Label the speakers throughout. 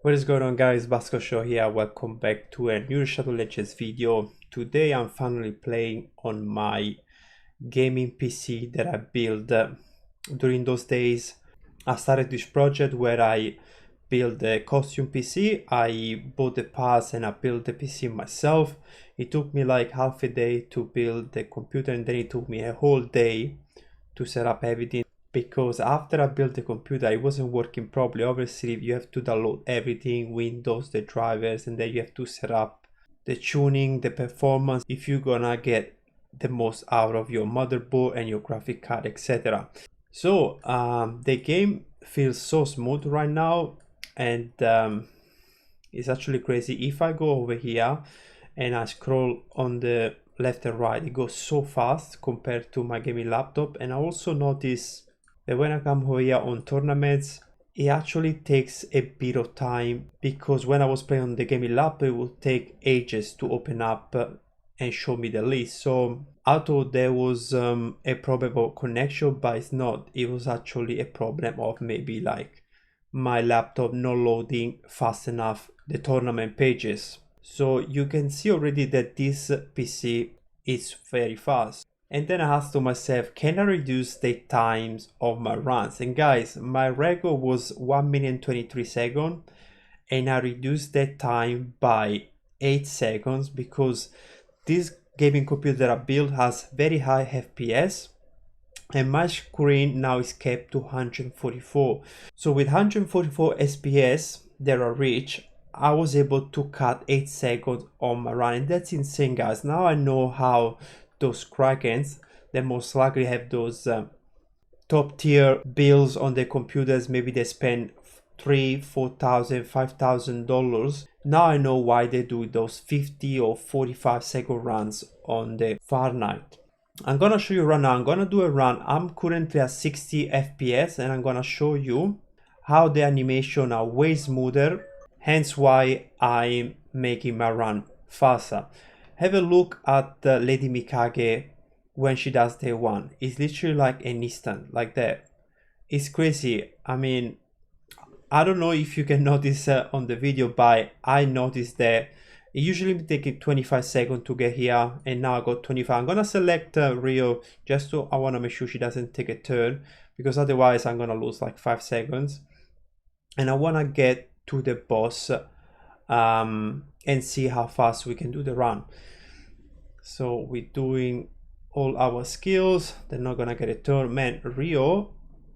Speaker 1: What is going on, guys? Basco Show here. Welcome back to a new Shadow Legends video. Today I'm finally playing on my gaming PC that I built during those days. I started this project where I built a costume PC. I bought the parts and I built the PC myself. It took me like half a day to build the computer, and then it took me a whole day to set up everything, because after I built the computer it wasn't working properly. Obviously you have to download everything, Windows, the drivers, and then you have to set up the tuning, the performance, if you're gonna get the most out of your motherboard and your graphic card, etc. So the game feels so smooth right now, and it's actually crazy. If I go over here and I scroll on the left and right, it goes so fast compared to my gaming laptop. And I also notice that when I come over here on tournaments, it actually takes a bit of time, because when I was playing on the gaming laptop it would take ages to open up and show me the list. So I thought there was a problem of connection, but it's not. It was actually a problem of maybe like my laptop not loading fast enough the tournament pages. So you can see already that this PC is very fast. And then I asked to myself, can I reduce the times of my runs? And guys, my record was 1 minute 23 seconds, and I reduced that time by 8 seconds because this gaming computer that I built has very high FPS, and my screen now is kept to 144. So with 144 FPS that I reach, I was able to cut 8 seconds on my run, and that's insane, guys. Now I know how those Krakens that most likely have those top tier bills on their computers, maybe they spend $3,000, $4,000, $5,000. Now I know why they do those 50 or 45-second runs on the Fahrenheit. I'm gonna show you right now. I'm gonna do a run. I'm currently at 60 FPS, and I'm gonna show you how the animation are way smoother, hence why I'm making my run faster. Have a look at Lady Mikage when she does day one. It's literally like an instant, like that. It's crazy. I mean, I don't know if you can notice on the video, but I noticed that it usually takes 25 seconds to get here, and now I got 25. I'm gonna select Rio just so I want to make sure she doesn't take a turn, because otherwise I'm gonna lose like 5 seconds. And I want to get to the boss and see how fast we can do the run. So we're doing all our skills. They're not gonna get a turn. Man, Rio,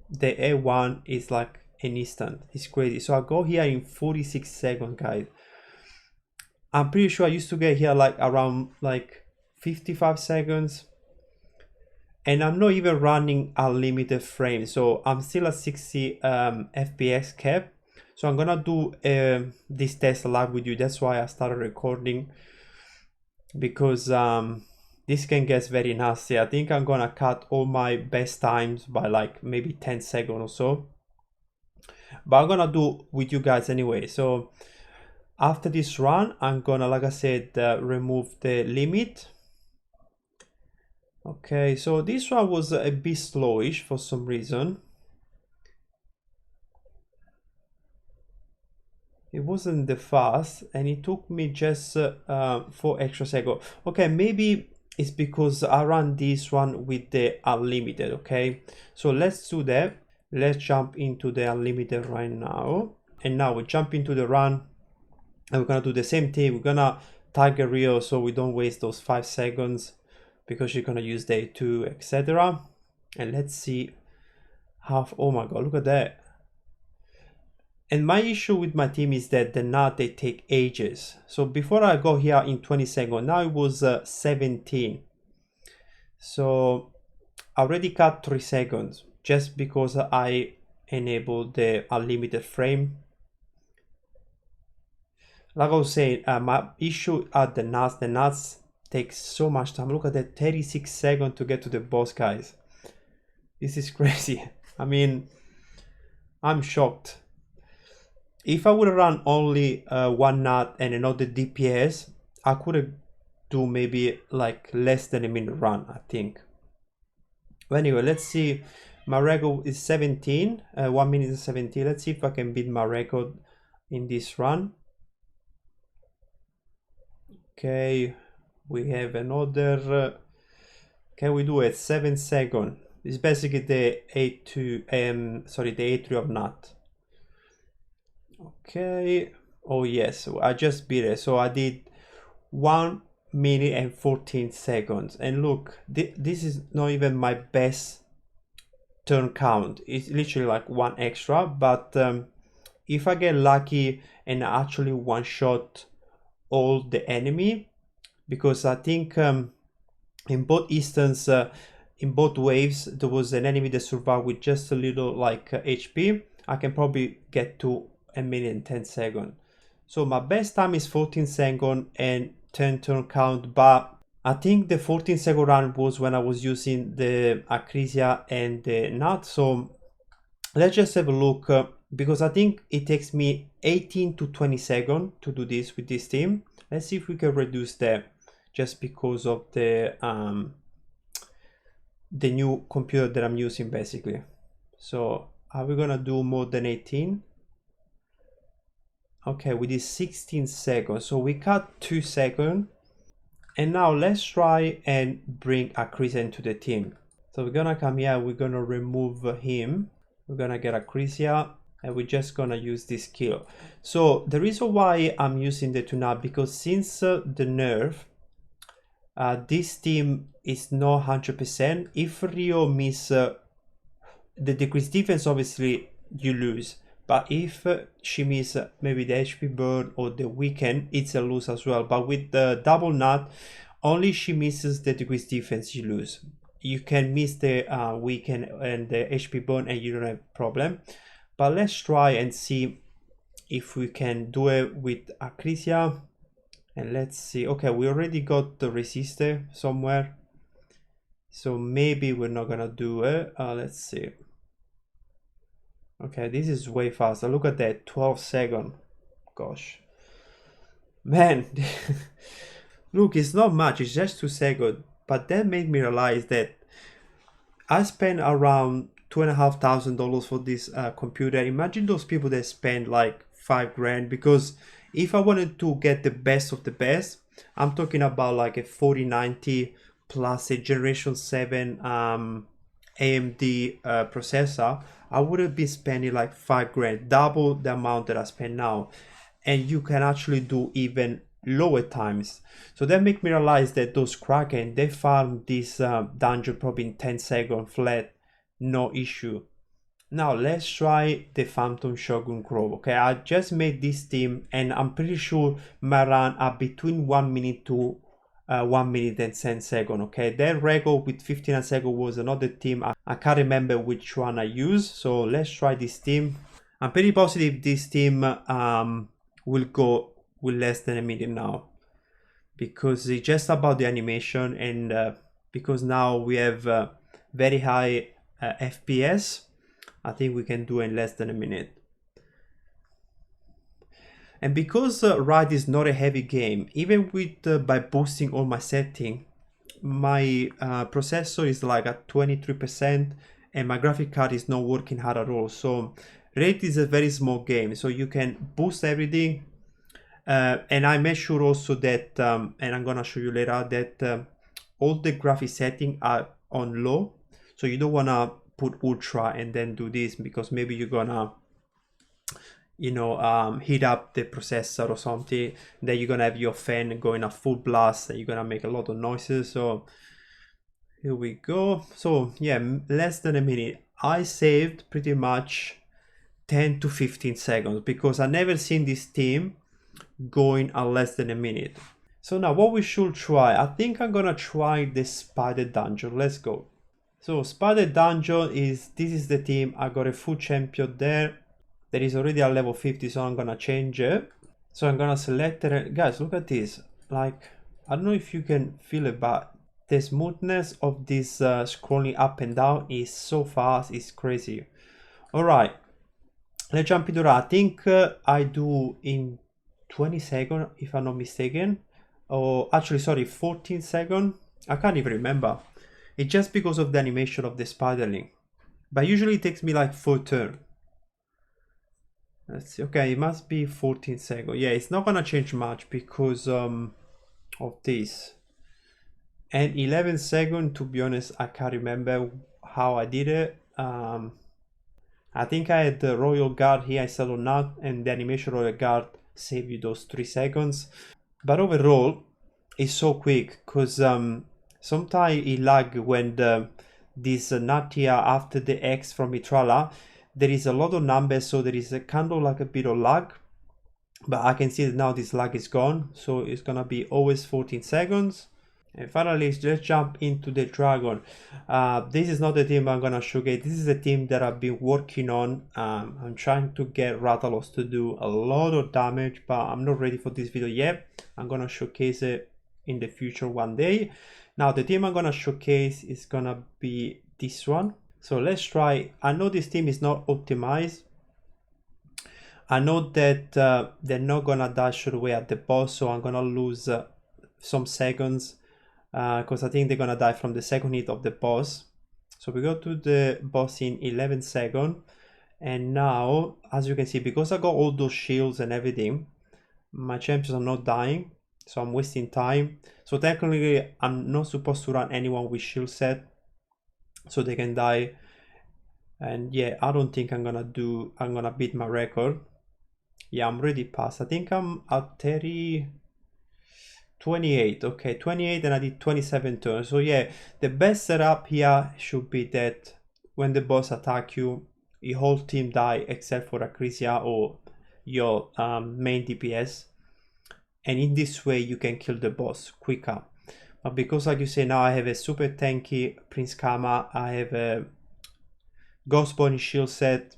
Speaker 1: the A1 is like an instant. It's crazy. So I go here in 46 seconds, guys. I'm pretty sure I used to get here like around like 55 seconds, and I'm not even running unlimited frames, so I'm still at 60 FPS cap. So I'm gonna do this test live with you. That's why I started recording, because this can get very nasty. I think I'm gonna cut all my best times by like maybe 10 seconds or so, but I'm gonna do with you guys anyway. So after this run, I'm gonna, like I said, remove the limit. Okay, so this one was a bit slowish for some reason. It wasn't the fast, and it took me just 4 extra seconds. Okay, maybe it's because I ran this one with the unlimited. Okay, so let's do that. Let's jump into the unlimited right now. And now we jump into the run, and we're gonna do the same thing. We're gonna target Rio so we don't waste those 5 seconds, because you're gonna use day 2, etc. And let's see how. Oh my god, look at that. And my issue with my team is that the knot, they take ages. So before I go here in 20 seconds, now it was 17. So I already cut 3 seconds just because I enabled the unlimited frame. Like I was saying, my issue at the nuts take so much time. Look at that, 36 seconds to get to the boss, guys. This is crazy. I mean, I'm shocked. If I would have run only one knot and another DPS, I could have do maybe like less than a minute run, I think. But anyway, let's see. My record is 17, 1 minute and 17. Let's see if I can beat my record in this run. Okay, we have another. Can we do it 7 seconds? It's basically the A2 sorry, the A3 of nut. Okay. Oh yes, so I just beat it. So I did 1 minute and 14 seconds. And look, this is not even my best turn count. It's literally like one extra. But if I get lucky and actually one shot all the enemy, because I think in both instances, in both waves, there was an enemy that survived with just a little like HP. I can probably get to 1 minute and 10 seconds. So my best time is 14 seconds and 10 turn count, but I think the 14-second run was when I was using the Acrisia and the nut. So let's just have a look, because I think it takes me 18 to 20 seconds to do this with this team. Let's see if we can reduce that, just because of the new computer that I'm using basically. So are we gonna do more than 18? Okay, we did 16 seconds, so we cut 2 seconds. And now let's try and bring Acrisia into the team. So we're gonna come here, we're gonna remove him. We're gonna get Acrisia, and we're just gonna use this skill. So the reason why I'm using the tune-up, because since the nerf, this team is not 100%. If Rio miss the decreased defense, obviously you lose. But if she miss maybe the HP burn or the weaken, it's a lose as well. But with the double nut, only she misses the decreased defense, you lose. You can miss the weaken and the HP burn and you don't have problem. But let's try and see if we can do it with Acrisia. And let's see. Okay, we already got the resistor somewhere, so maybe we're not gonna do it. Let's see. Okay, this is way faster. Look at that, 12 seconds. Gosh, man. Look, it's not much, it's just 2 seconds, but that made me realize that I spent around $2,500 for this computer. Imagine those people that spend like 5 grand, because if I wanted to get the best of the best, I'm talking about like a 4090 plus a generation 7 AMD processor. I would have been spending like 5 grand, double the amount that I spend now. And you can actually do even lower times. So that make me realize that those Kraken, they farm this dungeon probably in 10 seconds flat, no issue. Now let's try the Phantom Shogun Grove. Okay, I just made this team and I'm pretty sure my run are between 1 minute to 1 minute and 10 seconds. Okay, that record with 15 seconds was another team. I can't remember which one I used. So let's try this team. I'm pretty positive this team will go with less than a minute now, because it's just about the animation, and because now we have very high FPS, I think we can do it in less than a minute. And because Ride is not a heavy game, even with by boosting all my setting, my processor is like at 23% and my graphic card is not working hard at all. So Raid is a very small game, so you can boost everything. And I made sure also that, and I'm gonna show you later, that all the graphic settings are on low. So you don't wanna put ultra and then do this, because maybe you're gonna, you know, heat up the processor or something. Then you're gonna have your fan going at full blast and you're gonna make a lot of noises. So here we go. So yeah, less than a minute. I saved pretty much 10 to 15 seconds, because I never seen this team going at less than a minute. So now what we should try, I think I'm gonna try the spider dungeon. Let's go. So spider dungeon this is the team. I got a full champion there that is already at level 50, so I'm gonna change it. So I'm gonna select it. Guys, look at this. Like, I don't know if you can feel it, but the smoothness of this scrolling up and down is so fast, it's crazy. All right, let's jump into that. I think I do in 20 seconds, if I'm not mistaken, or actually, sorry, 14 seconds. I can't even remember. It's just because of the animation of the spiderling, but usually it takes me like 4 turns. Let's see. Okay, it must be 14 seconds. Yeah, it's not gonna change much because of this. And 11 seconds, to be honest, I can't remember how I did it. I think I had the Royal Guard here, I settled not, and the animation Royal Guard saved you those 3 seconds. But overall, it's so quick because sometimes it lag when this nut here after the X from Mitrala, there is a lot of numbers, so there is a kind of like a bit of lag. But I can see that now this lag is gone, so it's gonna be always 14 seconds. And finally, let's jump into the Dragon. This is not the team I'm gonna showcase. This is a team that I've been working on. I'm trying to get Rathalos to do a lot of damage, but I'm not ready for this video yet. I'm gonna showcase it in the future one day. Now, the team I'm gonna showcase is gonna be this one. So let's try. I know this team is not optimized. I know that they're not gonna die straight away at the boss, so I'm gonna lose some seconds because I think they're gonna die from the second hit of the boss. So we go to the boss in 11 seconds, and now, as you can see, because I got all those shields and everything, my champions are not dying, so I'm wasting time. So technically, I'm not supposed to run anyone with shield set, so they can die. And yeah, I don't think I'm gonna beat my record. Yeah, I'm already past. I think I'm at 28. Okay, 28, and I did 27 turns. So yeah, the best setup here should be that when the boss attack you, your whole team die except for Acrisia or your main DPS. And in this way, you can kill the boss quicker. But because, like you say, now I have a super tanky Prince Kama, I have a Ghost Bunny shield set,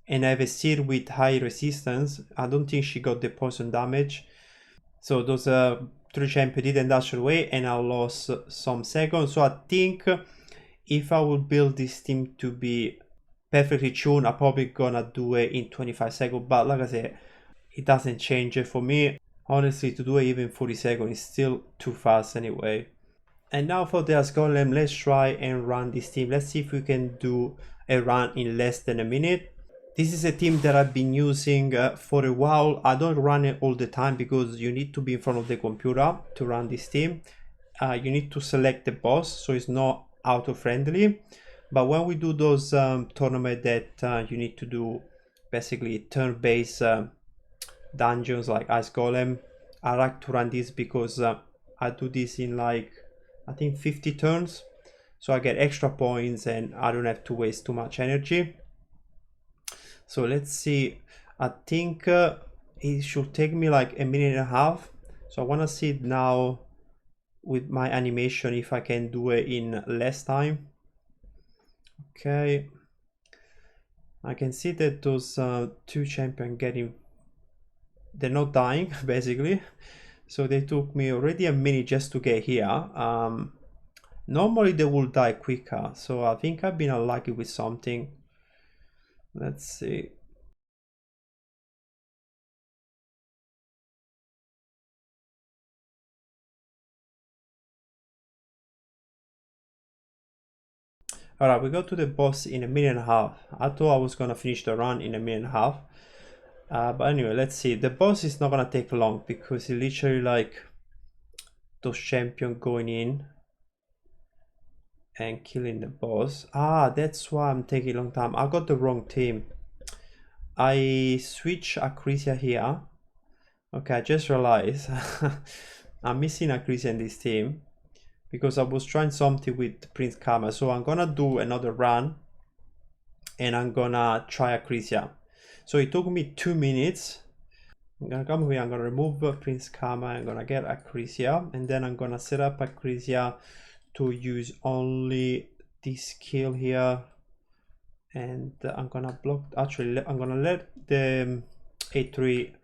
Speaker 1: and I have a Seer with high resistance. I don't think she got the poison damage. So those 3 champions didn't dash away, and I lost some seconds. So I think if I would build this team to be perfectly tuned, I'm probably gonna do it in 25 seconds. But like I said, it doesn't change it for me. Honestly, to do it even 40 seconds is still too fast anyway. And now for the Golem, let's try and run this team. Let's see if we can do a run in less than a minute. This is a team that I've been using for a while. I don't run it all the time because you need to be in front of the computer to run this team. You need to select the boss, so it's not auto-friendly. But when we do those tournaments that you need to do basically turn-based dungeons like Ice Golem, I like to run this because I do this in like, I think 50 turns. So I get extra points and I don't have to waste too much energy. So let's see, I think it should take me like a minute and a half. So I want to see now with my animation if I can do it in less time. Okay, I can see that those 2 champions they're not dying basically. So they took me already a minute just to get here. Normally they will die quicker, so I think I've been unlucky with something. Let's see. Alright, we go to the boss in a minute and a half. I thought I was gonna finish the run in a minute and a half. But anyway, let's see. The boss is not gonna take long because it's literally like those champions going in and killing the boss. Ah, that's why I'm taking a long time. I got the wrong team. I switch Acrisia here. Okay, I just realized I'm missing Acrisia in this team because I was trying something with Prince Karma. So I'm gonna do another run and I'm gonna try Acrisia. So it took me 2 minutes. I'm gonna come here, I'm gonna remove Prince Karma, I'm gonna get Acrisia, and then I'm gonna set up Acrisia to use only this skill here. And I'm gonna block, actually I'm gonna let the A3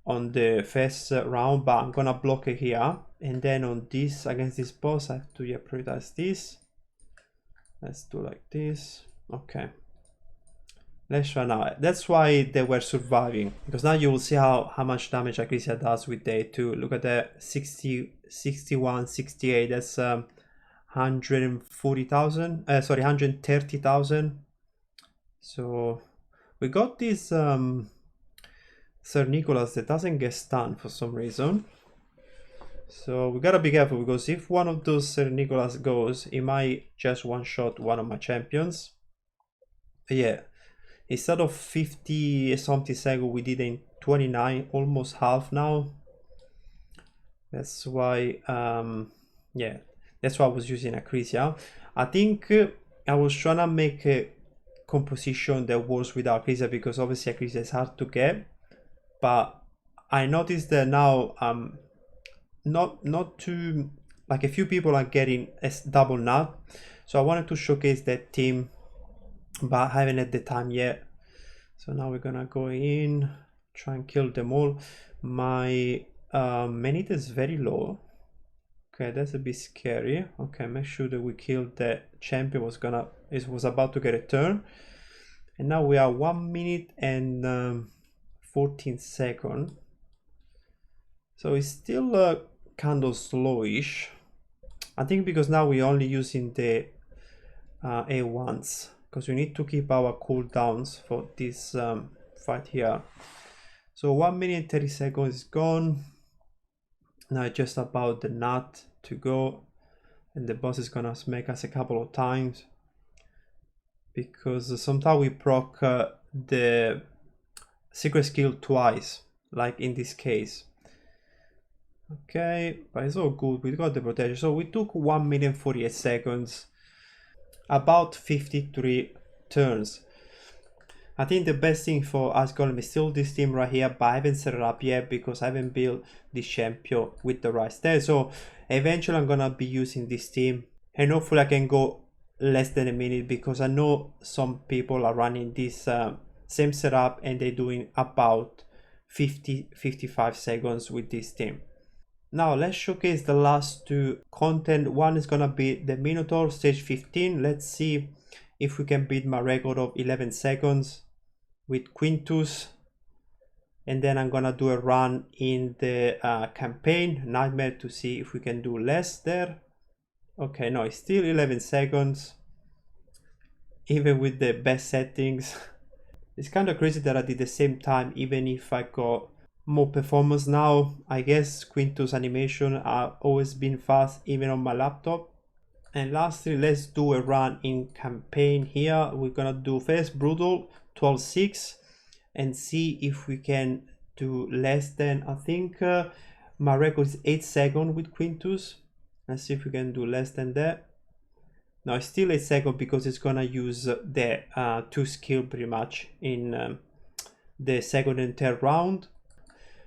Speaker 1: on the first round, but I'm gonna block it here. And then on this, against this boss, I have to prioritize this. Let's do like this. Okay. Let's try now. That's why they were surviving. Because now you will see how much damage Acrisia does with day 2. Look at that, 60, 61, 68. That's 140,000. Sorry, 130,000. So We got this Sir Nicholas that doesn't get stunned for some reason. So we gotta be careful, because if one of those Sir Nicholas goes, he might just one-shot one of my champions. But yeah, instead of 50 something seconds, we did in 29, almost half now. That's why, yeah, that's why I was using Acrisia. I think I was trying to make a composition that works with Acrisia, because obviously Acrisia is hard to get. But I noticed that now not too, like, a few people are getting a double nut, so I wanted to showcase that team, but I haven't had the time yet. So now we're gonna go in, try and kill them all. My manita is very low. Okay, that's a bit scary. Okay, make sure that we kill the champion. Was about to get a turn, and now we are 1 minute and 14 seconds. So it's still kind of slowish. I think because now we're only using the A1s, because we need to keep our cooldowns for this fight here. So 1 minute 30 seconds is gone. Now it's just about the nut to go, and the boss is gonna smack us a couple of times, because sometimes we proc the secret skill twice, like in this case. Okay, but it's all good, we got the protection. So we took 1 minute 48 seconds, about 53 turns. I think the best thing for us Golem is still this team right here, but I haven't set it up yet because I haven't built this champion with the right stats. So eventually I'm gonna be using this team, and hopefully I can go less than a minute, because I know some people are running this same setup and they're doing about 50-55 seconds with this team. Now let's showcase the last two content. One is gonna be the Minotaur stage 15. Let's see if we can beat my record of 11 seconds with Quintus. And then I'm gonna do a run in the campaign Nightmare to see if we can do less there. Okay, no, it's still 11 seconds, even with the best settings. It's kind of crazy that I did the same time, even if I got more performance now. I guess Quintus animation are always been fast, even on my laptop. And lastly, let's do a run in campaign here. We're gonna do first Brutal 12-6 and see if we can do less than, I think my record is 8 seconds with Quintus. Let's see if we can do less than that. No, it's still 8 seconds, because it's gonna use the 2 skill pretty much in the second and third round.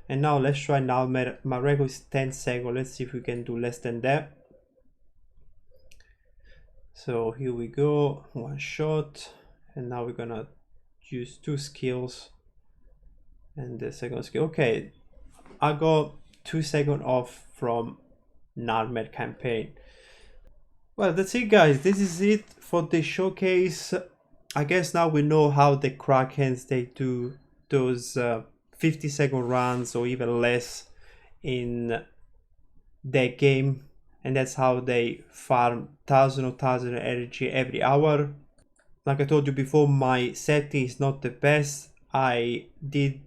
Speaker 1: And now let's try now. My record is 10 seconds. Let's see if we can do less than that. So here we go, one shot, and now we're gonna use 2 skills and the second skill. Okay, I got 2 seconds off from Nightmare campaign. Well, that's it guys, this is it for the showcase. I guess now we know how the Krakens, they do those 50-second runs or even less in their game, and that's how they farm thousands of energy every hour. Like I told you before, my setting is not the best. I did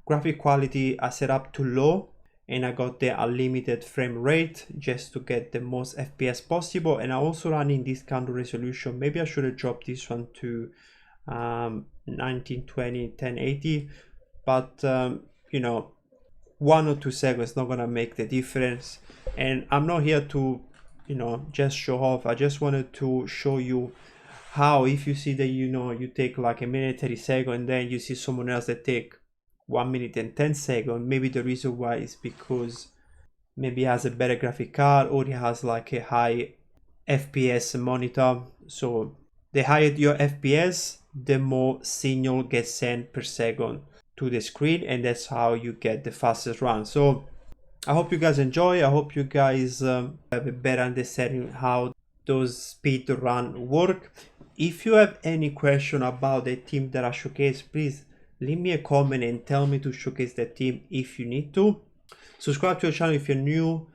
Speaker 1: graphic quality, I set up to low, and I got the unlimited frame rate just to get the most FPS possible. And I also running this kind of resolution. Maybe I should have dropped this one to 1920 1080, but you know, 1 or 2 seconds not gonna make the difference. And I'm not here to, you know, just show off. I just wanted to show you how, if you see that, you know, you take like 1 minute 30 seconds and then you see someone else that take 1 minute and 10 seconds, maybe the reason why is because maybe he has a better graphic card, or he has like a high FPS monitor. So the higher your FPS, the more signal gets sent per second to the screen, and that's how you get the fastest run. So I hope you guys enjoy. I hope you guys have a better understanding how those speed run work. If you have any question about the team that I showcase, please leave me a comment and tell me to showcase the team if you need to. Subscribe to the channel if you're new,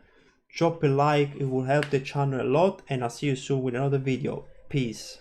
Speaker 1: drop a like, it will help the channel a lot, and I'll see you soon with another video. Peace.